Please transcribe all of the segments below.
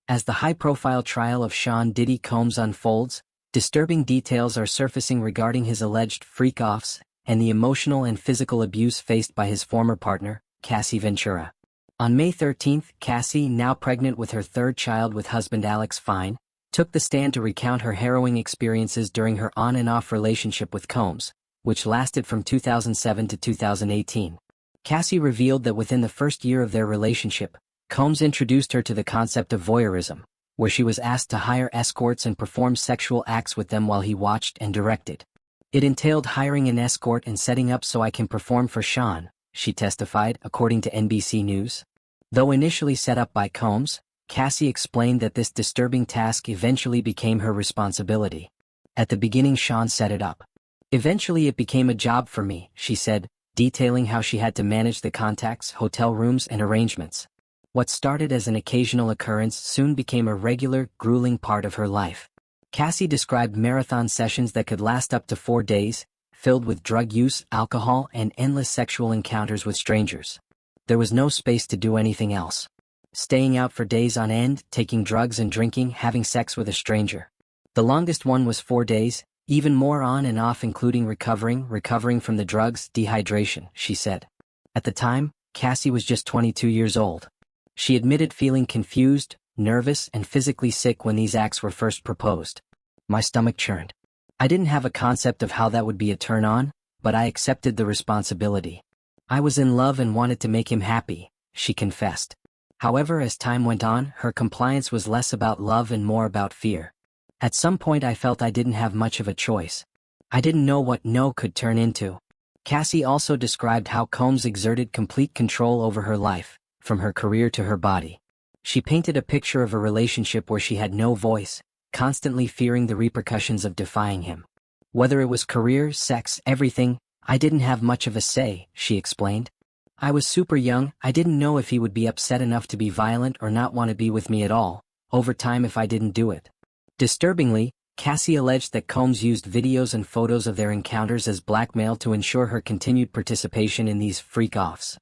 As the high-profile trial of Sean Diddy Combs unfolds, disturbing details are surfacing regarding his alleged freak-offs and the emotional and physical abuse faced by his former partner, Cassie Ventura. On May 13, Cassie, now pregnant with her third child with husband Alex Fine, took the stand to recount her harrowing experiences during her on and off relationship with Combs, which lasted from 2007 to 2018. Cassie revealed that within the first year of their relationship, Combs introduced her to the concept of voyeurism, where she was asked to hire escorts and perform sexual acts with them while he watched and directed. It entailed hiring an escort and setting up so I can perform for Sean, she testified, according to NBC News. Though initially set up by Combs, Cassie explained that this disturbing task eventually became her responsibility. At the beginning, Sean set it up. Eventually it became a job for me, she said, detailing how she had to manage the contacts, hotel rooms, and arrangements. What started as an occasional occurrence soon became a regular, grueling part of her life. Cassie described marathon sessions that could last up to 4 days, filled with drug use, alcohol, and endless sexual encounters with strangers. There was no space to do anything else. Staying out for days on end, taking drugs and drinking, having sex with a stranger. The longest one was 4 days, even more on and off, including recovering from the drugs, dehydration, she said. At the time, Cassie was just 22 years old. She admitted feeling confused, nervous, and physically sick when these acts were first proposed. My stomach churned. I didn't have a concept of how that would be a turn-on, but I accepted the responsibility. I was in love and wanted to make him happy, she confessed. However, as time went on, her compliance was less about love and more about fear. At some point I felt I didn't have much of a choice. I didn't know what no could turn into. Cassie also described how Combs exerted complete control over her life, from her career to her body. She painted a picture of a relationship where she had no voice, constantly fearing the repercussions of defying him. Whether it was career, sex, everything, I didn't have much of a say, she explained. I was super young, I didn't know if he would be upset enough to be violent or not want to be with me at all, over time if I didn't do it. Disturbingly, Cassie alleged that Combs used videos and photos of their encounters as blackmail to ensure her continued participation in these freak-offs.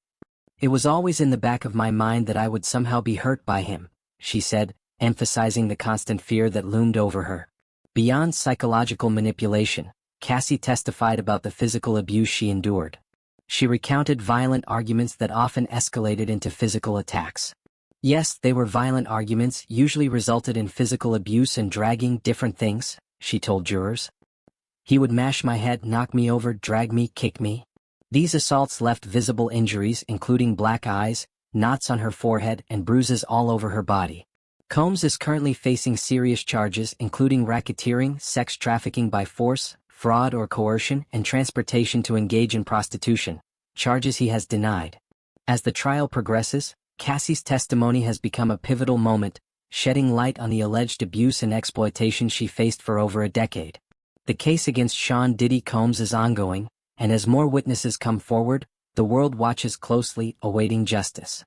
It was always in the back of my mind that I would somehow be hurt by him, she said, emphasizing the constant fear that loomed over her. Beyond psychological manipulation, Cassie testified about the physical abuse she endured. She recounted violent arguments that often escalated into physical attacks. Yes, they were violent arguments, usually resulted in physical abuse and dragging, different things, she told jurors. He would mash my head, knock me over, drag me, kick me. These assaults left visible injuries, including black eyes, knots on her forehead, and bruises all over her body. Combs is currently facing serious charges, including racketeering, sex trafficking by force, fraud or coercion, and transportation to engage in prostitution, charges he has denied. As the trial progresses, Cassie's testimony has become a pivotal moment, shedding light on the alleged abuse and exploitation she faced for over a decade. The case against Sean Diddy Combs is ongoing, and as more witnesses come forward, the world watches closely, awaiting justice.